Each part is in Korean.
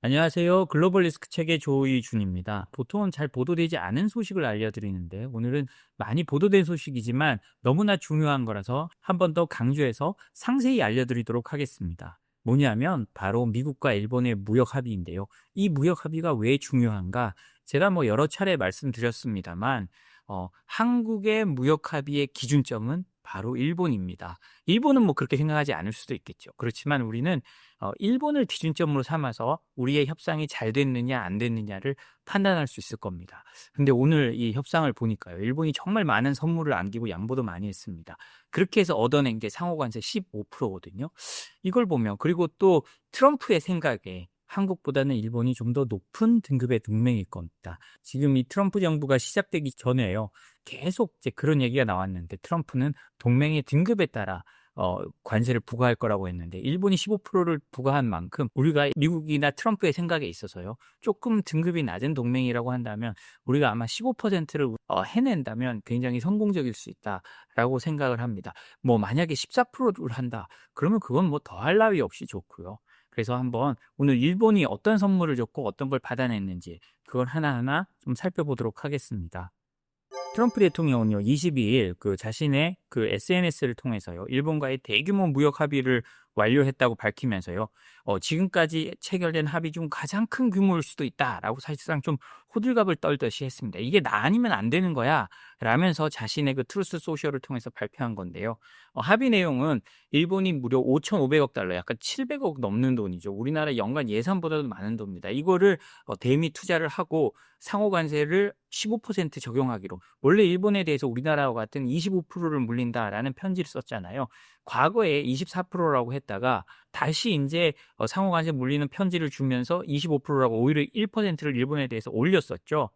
안녕하세요. 글로벌 리스크 책의 조이준입니다. 보통은 잘 보도되지 않은 소식을 알려드리는데 오늘은 많이 보도된 소식이지만 너무나 중요한 거라서 한 번 더 강조해서 상세히 알려드리도록 하겠습니다. 뭐냐면 바로 미국과 일본의 무역 합의인데요. 이 무역 합의가 왜 중요한가? 제가 여러 차례 말씀드렸습니다만 한국의 무역 합의의 기준점은 바로 일본입니다. 일본은 그렇게 생각하지 않을 수도 있겠죠. 그렇지만 우리는 일본을 기준점으로 삼아서 우리의 협상이 잘 됐느냐 안 됐느냐를 판단할 수 있을 겁니다. 근데 오늘 이 협상을 보니까요. 일본이 정말 많은 선물을 안기고 양보도 많이 했습니다. 그렇게 해서 얻어낸 게 상호관세 15%거든요. 이걸 보면 그리고 또 트럼프의 생각에 한국보다는 일본이 좀 더 높은 등급의 동맹일 겁니다. 지금 이 트럼프 정부가 시작되기 전에요. 계속 이제 그런 얘기가 나왔는데 트럼프는 동맹의 등급에 따라 관세를 부과할 거라고 했는데 일본이 15%를 부과한 만큼 우리가 미국이나 트럼프의 생각에 있어서요. 조금 등급이 낮은 동맹이라고 한다면 우리가 아마 15%를 해낸다면 굉장히 성공적일 수 있다라고 생각을 합니다. 만약에 14%를 한다. 그러면 그건 더할 나위 없이 좋고요. 그래서 한번 오늘 일본이 어떤 선물을 줬고 어떤 걸 받아냈는지 그걸 하나하나 좀 살펴보도록 하겠습니다. 트럼프 대통령은요, 22일 자신의 SNS를 통해서요, 일본과의 대규모 무역 합의를 완료했다고 밝히면서요, 지금까지 체결된 합의 중 가장 큰 규모일 수도 있다라고 사실상 좀 호들갑을 떨듯이 했습니다. 이게 나 아니면 안 되는 거야 라면서 자신의 트루스 소셜을 통해서 발표한 건데요. 합의 내용은 일본이 무려 5,500억 달러, 약간 700억 넘는 돈이죠. 우리나라 연간 예산보다도 많은 돈입니다. 이거를 대미 투자를 하고 상호 관세를 15% 적용하기로. 원래 일본에 대해서 우리나라와 같은 25%를 물린다라는 편지를 썼잖아요. 과거에 24%라고 했다가 다시 이제 상호 관세 물리는 편지를 주면서 25%라고 오히려 1%를 일본에 대해서 올렸었죠.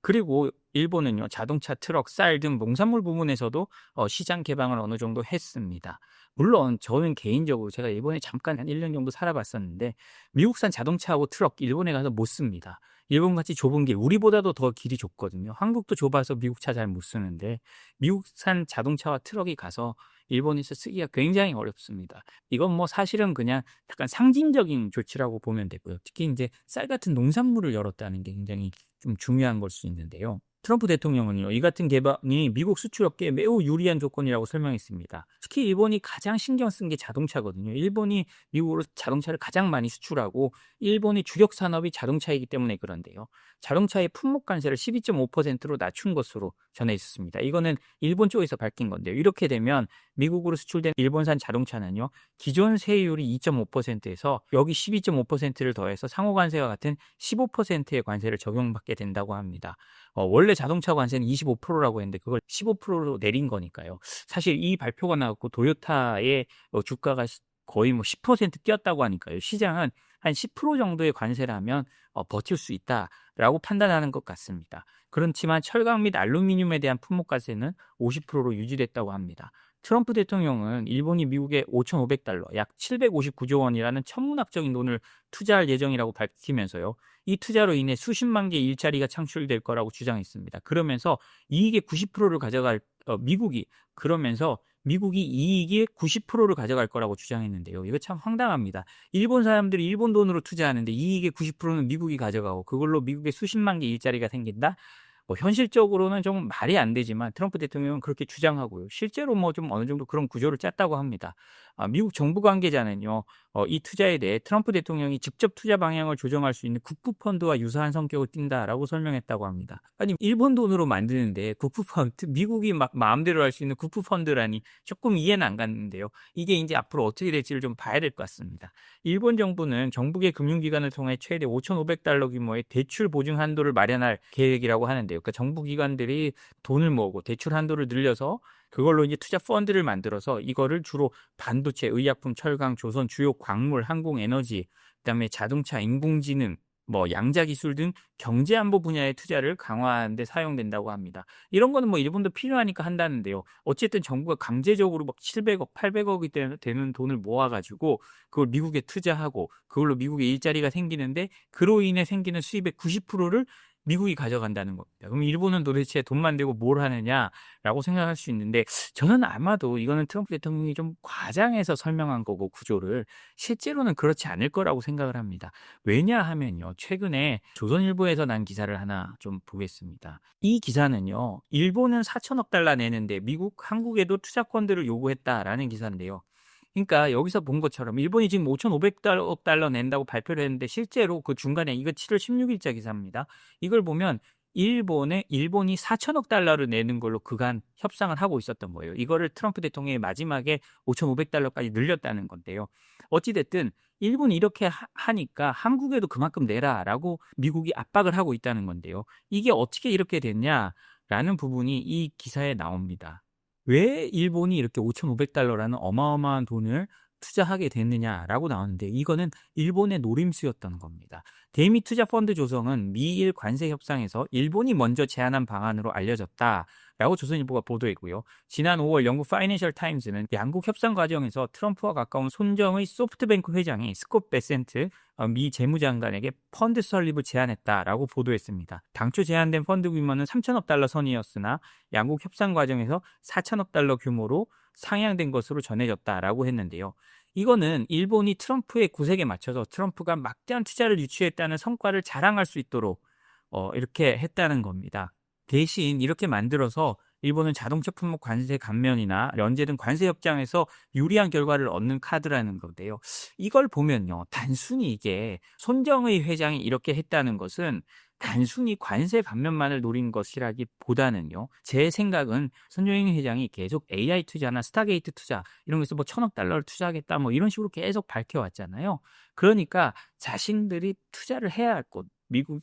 그리고 일본은요, 자동차, 트럭, 쌀 등 농산물 부문에서도 시장 개방을 어느 정도 했습니다. 물론 저는 개인적으로 제가 일본에 잠깐 한 1년 정도 살아봤었는데 미국산 자동차하고 트럭 일본에 가서 못 씁니다. 일본같이 좁은 길, 우리보다도 더 길이 좁거든요. 한국도 좁아서 미국 차 잘 못 쓰는데 미국산 자동차와 트럭이 가서 일본에서 쓰기가 굉장히 어렵습니다. 이건 사실은 그냥 약간 상징적인 조치라고 보면 되고요. 특히 이제 쌀 같은 농산물을 열었다는 게 굉장히 좀 중요한 걸 수 있는데요. 트럼프 대통령은요, 이 같은 개방이 미국 수출업계에 매우 유리한 조건이라고 설명했습니다. 특히 일본이 가장 신경 쓴 게 자동차거든요. 일본이 미국으로 자동차를 가장 많이 수출하고 일본의 주력 산업이 자동차이기 때문에 그런데요. 자동차의 품목 관세를 12.5%로 낮춘 것으로 전해 있었습니다. 이거는 일본 쪽에서 밝힌 건데요. 이렇게 되면 미국으로 수출된 일본산 자동차는요, 기존 세율이 2.5%에서 여기 12.5%를 더해서 상호 관세와 같은 15%의 관세를 적용받게 된다고 합니다. 원래 자동차 관세는 25%라고 했는데 그걸 15%로 내린 거니까요. 사실 이 발표가 나왔고 도요타의 주가가 거의 10% 뛰었다고 하니까요. 시장은 한 10% 정도의 관세라면 버틸 수 있다라고 판단하는 것 같습니다. 그렇지만 철강 및 알루미늄에 대한 품목 관세는 50%로 유지됐다고 합니다. 트럼프 대통령은 일본이 미국에 5,500달러, 약 759조 원이라는 천문학적인 돈을 투자할 예정이라고 밝히면서요. 이 투자로 인해 수십만 개의 일자리가 창출될 거라고 주장했습니다. 그러면서 이익의 90%를 가져갈 그러면서 미국이 이익의 90%를 가져갈 거라고 주장했는데요. 이거 참 황당합니다. 일본 사람들이 일본 돈으로 투자하는데 이익의 90%는 미국이 가져가고 그걸로 미국에 수십만 개 일자리가 생긴다? 현실적으로는 좀 말이 안 되지만 트럼프 대통령은 그렇게 주장하고요. 실제로 좀 어느 정도 그런 구조를 짰다고 합니다. 미국 정부 관계자는요, 이 투자에 대해 트럼프 대통령이 직접 투자 방향을 조정할 수 있는 국부펀드와 유사한 성격을 띈다라고 설명했다고 합니다. 아니, 일본 돈으로 만드는데 국부펀드, 미국이 마음대로 할 수 있는 국부펀드라니 조금 이해는 안 갔는데요. 이게 이제 앞으로 어떻게 될지를 좀 봐야 될 것 같습니다. 일본 정부는 정부계 금융기관을 통해 최대 5,500달러 규모의 대출 보증 한도를 마련할 계획이라고 하는데요. 그러니까 정부 기관들이 돈을 모으고 대출 한도를 늘려서 그걸로 이제 투자 펀드를 만들어서 이거를 주로 반도체, 의약품, 철강, 조선, 주요 광물, 항공, 에너지, 그다음에 자동차, 인공지능, 양자 기술 등 경제 안보 분야의 투자를 강화하는 데 사용된다고 합니다. 이런 거는 일본도 필요하니까 한다는데요. 어쨌든 정부가 강제적으로 700억, 800억이 되는 돈을 모아 가지고 그걸 미국에 투자하고 그걸로 미국에 일자리가 생기는데 그로 인해 생기는 수입의 90%를 미국이 가져간다는 겁니다. 그럼 일본은 도대체 돈만 대고 뭘 하느냐라고 생각할 수 있는데 저는 아마도 이거는 트럼프 대통령이 좀 과장해서 설명한 거고 구조를 실제로는 그렇지 않을 거라고 생각을 합니다. 왜냐하면요. 최근에 조선일보에서 난 기사를 하나 좀 보겠습니다. 이 기사는요. 일본은 4천억 달러 내는데 미국, 한국에도 투자권들을 요구했다라는 기사인데요. 그러니까 여기서 본 것처럼 일본이 지금 5,500억 달러 낸다고 발표를 했는데 실제로 그 중간에 이거 7월 16일자 기사입니다. 이걸 보면 일본이 4천억 달러를 내는 걸로 그간 협상을 하고 있었던 거예요. 이거를 트럼프 대통령이 마지막에 5,500달러까지 늘렸다는 건데요. 어찌됐든 일본이 이렇게 하니까 한국에도 그만큼 내라라고 미국이 압박을 하고 있다는 건데요. 이게 어떻게 이렇게 됐냐라는 부분이 이 기사에 나옵니다. 왜 일본이 이렇게 5,500달러라는 어마어마한 돈을 투자하게 됐느냐라고 나오는데 이거는 일본의 노림수였던 겁니다. 대미 투자 펀드 조성은 미일 관세 협상에서 일본이 먼저 제안한 방안으로 알려졌다라고 조선일보가 보도했고요. 지난 5월 영국 파이낸셜 타임즈는 양국 협상 과정에서 트럼프와 가까운 손정의 소프트뱅크 회장이 스콧 베센트 미 재무장관에게 펀드 설립을 제안했다라고 보도했습니다. 당초 제안된 펀드 규모는 3천억 달러 선이었으나 양국 협상 과정에서 4천억 달러 규모로 상향된 것으로 전해졌다라고 했는데요. 이거는 일본이 트럼프의 구색에 맞춰서 트럼프가 막대한 투자를 유치했다는 성과를 자랑할 수 있도록 이렇게 했다는 겁니다. 대신 이렇게 만들어서 일본은 자동차 품목 관세 감면이나 연재 등 관세 협정에서 유리한 결과를 얻는 카드라는 건데요. 이걸 보면요. 단순히 이게 손정의 회장이 이렇게 했다는 것은 단순히 관세 감면만을 노린 것이라기보다는요. 제 생각은 손정의 회장이 계속 AI 투자나 스타게이트 투자 이런 거에서 뭐 1,000억 달러를 투자하겠다 뭐 이런 식으로 계속 밝혀왔잖아요. 그러니까 자신들이 투자를 해야 할 곳,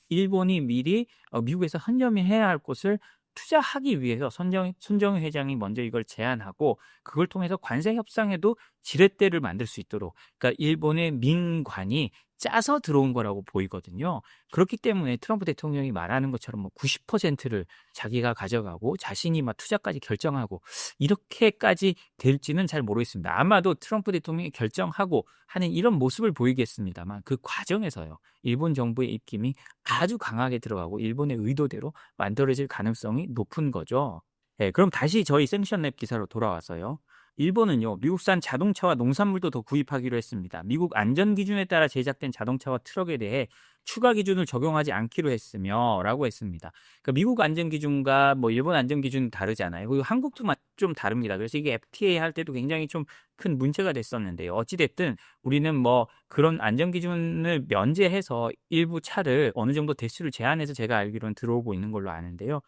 일본이 미리 미국에서 선점해야 할 곳을 투자하기 위해서 손정의 회장이 먼저 이걸 제안하고 그걸 통해서 관세 협상에도 지렛대를 만들 수 있도록 그러니까 일본의 민관이 짜서 들어온 거라고 보이거든요. 그렇기 때문에 트럼프 대통령이 말하는 것처럼 뭐 90%를 자기가 가져가고 자신이 막 투자까지 결정하고 이렇게까지 될지는 잘 모르겠습니다. 아마도 트럼프 대통령이 결정하고 하는 이런 모습을 보이겠습니다만 그 과정에서요. 일본 정부의 입김이 아주 강하게 들어가고 일본의 의도대로 만들어질 가능성이 높은 거죠. 네, 그럼 다시 저희 생션랩 기사로 돌아와서요. 일본은요, 미국산 자동차와 농산물도 더 구입하기로 했습니다. 미국 안전기준에 따라 제작된 자동차와 트럭에 대해 추가 기준을 적용하지 않기로 했으며 라고 했습니다. 그러니까 미국 안전기준과 뭐 일본 안전기준은 다르잖아요. 그리고 한국도 좀 다릅니다. 그래서 이게 FTA 할 때도 굉장히 좀 큰 문제가 됐었는데요. 어찌됐든 우리는 뭐 그런 안전기준을 면제해서 일부 차를 어느 정도 대수를 제한해서 제가 알기로는 들어오고 있는 걸로 아는데요.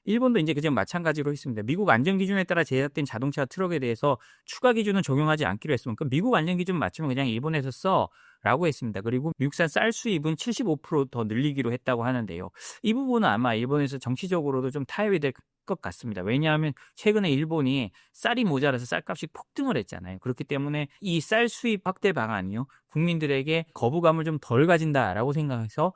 일본도 이제 그점 마찬가지로 했습니다. 미국 안전기준에 따라 제작된 자동차 트럭에 대해서 추가 기준은 적용하지 않기로 했습니다. 그러니까 미국 안전기준 맞추면 그냥 일본에서 라고 했습니다. 그리고 미국산 쌀 수입은 75% 더 늘리기로 했다고 하는데요. 이 부분은 아마 일본에서 정치적으로도 좀 타협이 될 것 같습니다. 왜냐하면 최근에 일본이 쌀이 모자라서 쌀값이 폭등을 했잖아요. 그렇기 때문에 이 쌀 수입 확대 방안이요. 국민들에게 거부감을 좀 덜 가진다라고 생각해서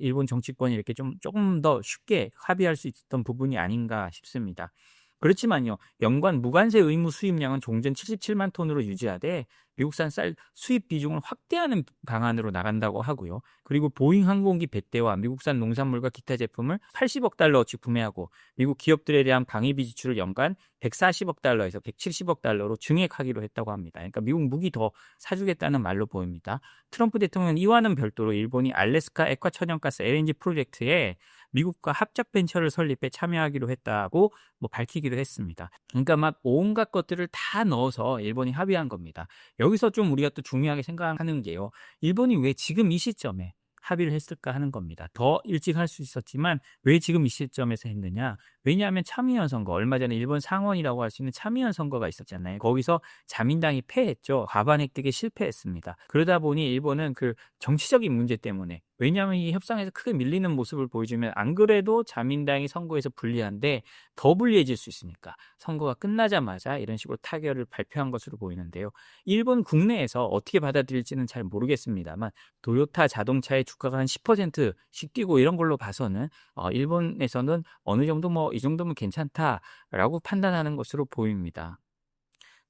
일본 정치권이 이렇게 조금 더 쉽게 합의할 수 있었던 부분이 아닌가 싶습니다. 그렇지만요. 연관 무관세 의무 수입량은 종전 77만 톤으로 유지하되 미국산 쌀 수입 비중을 확대하는 방안으로 나간다고 하고요. 그리고 보잉 항공기 배대와 미국산 농산물과 기타 제품을 80억 달러어치 구매하고 미국 기업들에 대한 방위비 지출을 연간 140억 달러에서 170억 달러로 증액하기로 했다고 합니다. 그러니까 미국 무기 더 사주겠다는 말로 보입니다. 트럼프 대통령은 이와는 별도로 일본이 알래스카 액화 천연가스 LNG 프로젝트에 미국과 합작 벤처를 설립해 참여하기로 했다고 밝히기로 했습니다. 그러니까 막 온갖 것들을 다 넣어서 일본이 합의한 겁니다. 여기서 좀 우리가 또 중요하게 생각하는 게요. 일본이 왜 지금 이 시점에 합의를 했을까 하는 겁니다. 더 일찍 할 수 있었지만 왜 지금 이 시점에서 했느냐? 왜냐하면 참의원 선거, 얼마 전에 일본 상원이라고 할 수 있는 참의원 선거가 있었잖아요. 거기서 자민당이 패했죠. 과반 획득에 실패했습니다. 그러다 보니 일본은 그 정치적인 문제 때문에 왜냐하면 이 협상에서 크게 밀리는 모습을 보여주면 안 그래도 자민당이 선거에서 불리한데 더 불리해질 수 있으니까 선거가 끝나자마자 이런 식으로 타결을 발표한 것으로 보이는데요. 일본 국내에서 어떻게 받아들일지는 잘 모르겠습니다만 도요타 자동차의 주가가 한 10%씩 뛰고 이런 걸로 봐서는 일본에서는 어느 정도 이 정도면 괜찮다라고 판단하는 것으로 보입니다.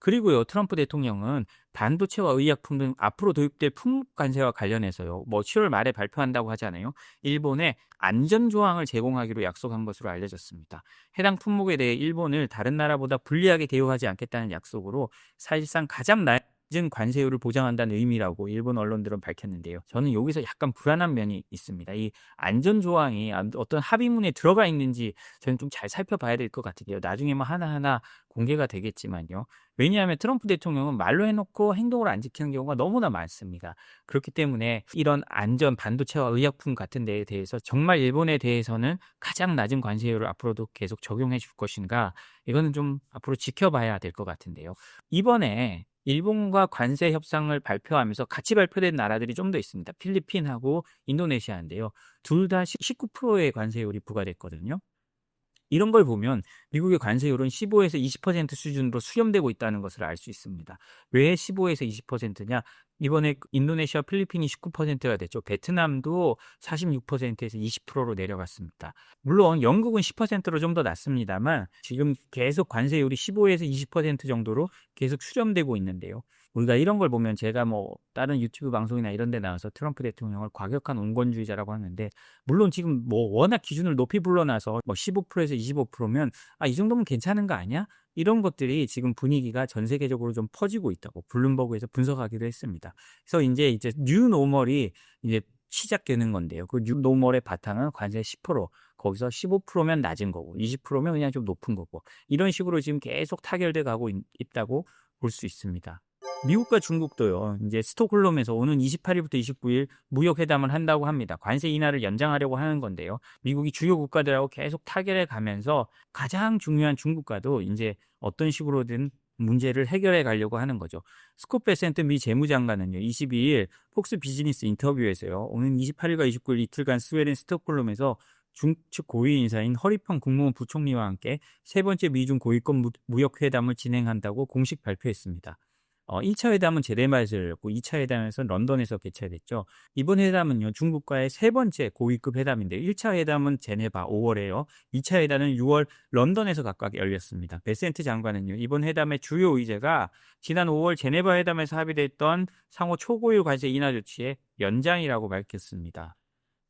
그리고요, 트럼프 대통령은 반도체와 의약품 등 앞으로 도입될 품목 관세와 관련해서요, 7월 말에 발표한다고 하잖아요. 일본에 안전 조항을 제공하기로 약속한 것으로 알려졌습니다. 해당 품목에 대해 일본을 다른 나라보다 불리하게 대우하지 않겠다는 약속으로 사실상 가장 낮은 관세율을 보장한다는 의미라고 일본 언론들은 밝혔는데요. 저는 여기서 약간 불안한 면이 있습니다. 이 안전 조항이 어떤 합의문에 들어가 있는지 저는 좀 잘 살펴봐야 될 것 같은데요. 나중에 뭐 하나하나 공개가 되겠지만요. 왜냐하면 트럼프 대통령은 말로 해놓고 행동을 안 지키는 경우가 너무나 많습니다. 그렇기 때문에 이런 안전, 반도체와 의약품 같은 데에 대해서 정말 일본에 대해서는 가장 낮은 관세율을 앞으로도 계속 적용해 줄 것인가, 이거는 좀 앞으로 지켜봐야 될 것 같은데요. 이번에 일본과 관세 협상을 발표하면서 같이 발표된 나라들이 좀 더 있습니다. 필리핀하고 인도네시아인데요. 둘 다 19%의 관세율이 부과됐거든요. 이런 걸 보면 미국의 관세율은 15에서 20% 수준으로 수렴되고 있다는 것을 알 수 있습니다. 왜 15에서 20%냐? 이번에 인도네시아, 필리핀이 19%가 됐죠. 베트남도 46%에서 20%로 내려갔습니다. 물론 영국은 10%로 좀 더 낮습니다만 지금 계속 관세율이 15에서 20% 정도로 계속 수렴되고 있는데요. 우리가 이런 걸 보면, 제가 다른 유튜브 방송이나 이런 데 나와서 트럼프 대통령을 과격한 온건주의자라고 하는데, 물론 지금 워낙 기준을 높이 불러놔서 15%에서 25%면 이 정도면 괜찮은 거 아니야? 이런 것들이 지금 분위기가 전 세계적으로 좀 퍼지고 있다고 블룸버그에서 분석하기도 했습니다. 그래서 이제 뉴 노멀이 이제 시작되는 건데요. 그 뉴 노멀의 바탕은 관세 10%, 거기서 15%면 낮은 거고 20%면 그냥 좀 높은 거고, 이런 식으로 지금 계속 타결돼 가고 있다고 볼 수 있습니다. 미국과 중국도요, 이제 스톡홀름에서 오는 28일부터 29일 무역 회담을 한다고 합니다. 관세 인하를 연장하려고 하는 건데요. 미국이 주요 국가들하고 계속 타결해 가면서 가장 중요한 중국과도 이제 어떤 식으로든 문제를 해결해 가려고 하는 거죠. 스콧 베센트 미 재무장관은요, 22일 폭스 비즈니스 인터뷰에서요, 오는 28일과 29일 이틀간 스웨덴 스톡홀름에서 중측 고위 인사인 허리펑 국무원 부총리와 함께 세 번째 미중 고위급 무역 회담을 진행한다고 공식 발표했습니다. 1차 회담은 제네바에서 열렸고 2차 회담에서는 런던에서 개최됐죠. 이번 회담은요, 중국과의 세 번째 고위급 회담인데요. 1차 회담은 제네바 5월에요. 2차 회담은 6월 런던에서 각각 열렸습니다. 베센트 장관은요, 이번 회담의 주요 의제가 지난 5월 제네바 회담에서 합의됐던 상호 초고율 관세 인하 조치의 연장이라고 밝혔습니다.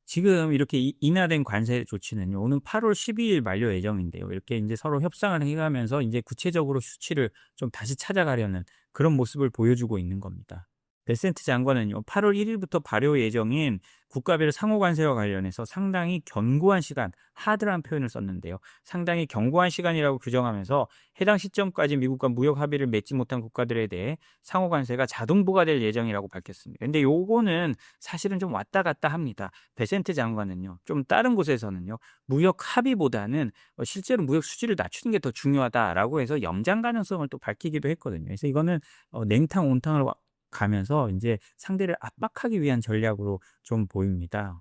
지금 이렇게 인하된 관세 조치는요, 오는 8월 12일 만료 예정인데요. 이렇게 이제 서로 협상을 해가면서 이제 구체적으로 수치를 좀 다시 찾아가려는 그런 모습을 보여주고 있는 겁니다. 베센트 장관은요, 8월 1일부터 발효 예정인 국가별 상호 관세와 관련해서 상당히 견고한 시간, 하드란 표현을 썼는데요. 상당히 견고한 시간이라고 규정하면서 해당 시점까지 미국과 무역 합의를 맺지 못한 국가들에 대해 상호 관세가 자동 부과될 예정이라고 밝혔습니다. 근데 요거는 사실은 좀 왔다 갔다 합니다. 베센트 장관은요, 좀 다른 곳에서는요, 무역 합의보다는 실제로 무역 수지를 낮추는 게 더 중요하다라고 해서 연장 가능성을 또 밝히기도 했거든요. 그래서 이거는 냉탕 온탕을 가면서 이제 상대를 압박하기 위한 전략으로 좀 보입니다.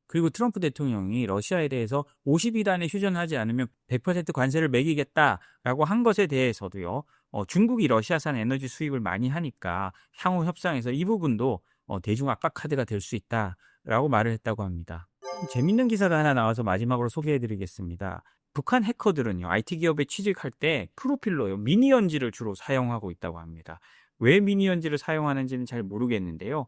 그리고 트럼프 대통령이 러시아에 대해서 50일안에 휴전하지 않으면 100% 관세를 매기겠다라고 한 것에 대해서도요, 중국이 러시아산 에너지 수입을 많이 하니까 향후 협상에서 이 부분도 대중 압박 카드가 될 수 있다라고 말을 했다고 합니다. 재밌는 기사가 하나 나와서 마지막으로 소개해드리겠습니다. 북한 해커들은요, IT 기업에 취직할 때 프로필로요, 미니언지를 주로 사용하고 있다고 합니다. 왜 미니언지를 사용하는지는 잘 모르겠는데요.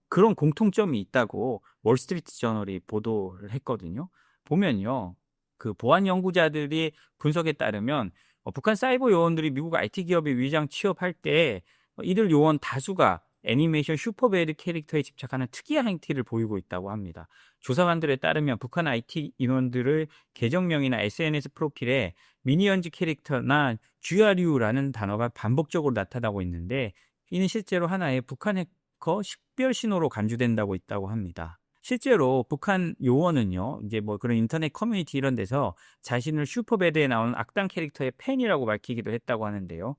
그런 공통점이 있다고 월스트리트 저널이 보도를 했거든요. 보면요, 그 보안 연구자들이 분석에 따르면 북한 사이버 요원들이 미국 IT 기업의 위장 취업할 때 이들 요원 다수가 애니메이션 슈퍼배드 캐릭터에 집착하는 특이한 행태를 보이고 있다고 합니다. 조사관들에 따르면 북한 IT 인원들의 계정명이나 SNS 프로필에 미니언즈 캐릭터나 GRU라는 단어가 반복적으로 나타나고 있는데, 이는 실제로 하나의 북한 해커 식별 신호로 간주된다고 있다고 합니다. 실제로 북한 요원은요, 이제 그런 인터넷 커뮤니티 이런 데서 자신을 슈퍼배드에 나오는 악당 캐릭터의 팬이라고 밝히기도 했다고 하는데요.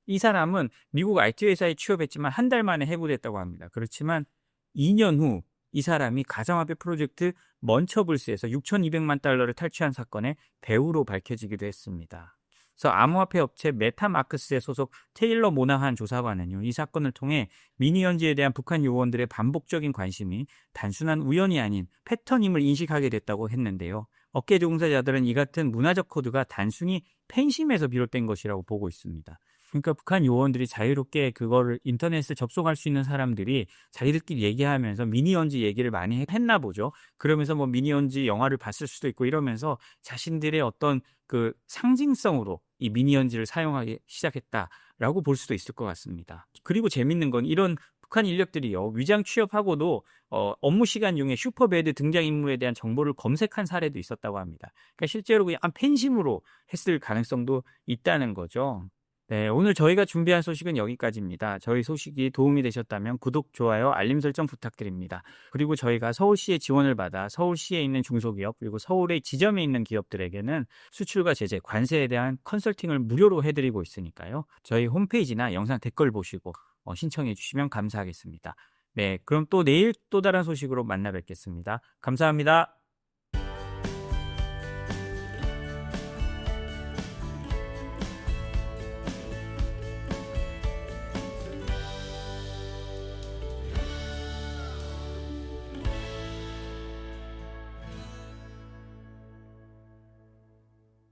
이 사람은 미국 IT 회사에 취업했지만 한 달 만에 해고됐다고 합니다. 그렇지만 2년 후 이 사람이 가상화폐 프로젝트 먼처블스에서 6,200만 달러를 탈취한 사건의 배우로 밝혀지기도 했습니다. 그래서 암호화폐 업체 메타마크스에 소속 테일러 모나한 조사관은요, 이 사건을 통해 미니언즈에 대한 북한 요원들의 반복적인 관심이 단순한 우연이 아닌 패턴임을 인식하게 됐다고 했는데요. 업계 종사자들은 이 같은 문화적 코드가 단순히 팬심에서 비롯된 것이라고 보고 있습니다. 그러니까 북한 요원들이 자유롭게 그거를 인터넷에 접속할 수 있는 사람들이 자기들끼리 얘기하면서 미니언즈 얘기를 많이 했나 보죠. 그러면서 뭐 미니언즈 영화를 봤을 수도 있고 이러면서 자신들의 어떤 그 상징성으로 이 미니언즈를 사용하기 시작했다라고 볼 수도 있을 것 같습니다. 그리고 재밌는 건 이런 북한 인력들이요. 위장 취업하고도 업무 시간 중에 슈퍼배드 등장인물에 대한 정보를 검색한 사례도 있었다고 합니다. 그러니까 실제로 그냥 팬심으로 했을 가능성도 있다는 거죠. 네, 오늘 저희가 준비한 소식은 여기까지입니다. 저희 소식이 도움이 되셨다면 구독, 좋아요, 알림 설정 부탁드립니다. 그리고 저희가 서울시의 지원을 받아 서울시에 있는 중소기업 그리고 서울의 지점에 있는 기업들에게는 수출과 제재, 관세에 대한 컨설팅을 무료로 해드리고 있으니까요. 저희 홈페이지나 영상 댓글 보시고 신청해 주시면 감사하겠습니다. 네, 그럼 또 내일 또 다른 소식으로 만나 뵙겠습니다. 감사합니다.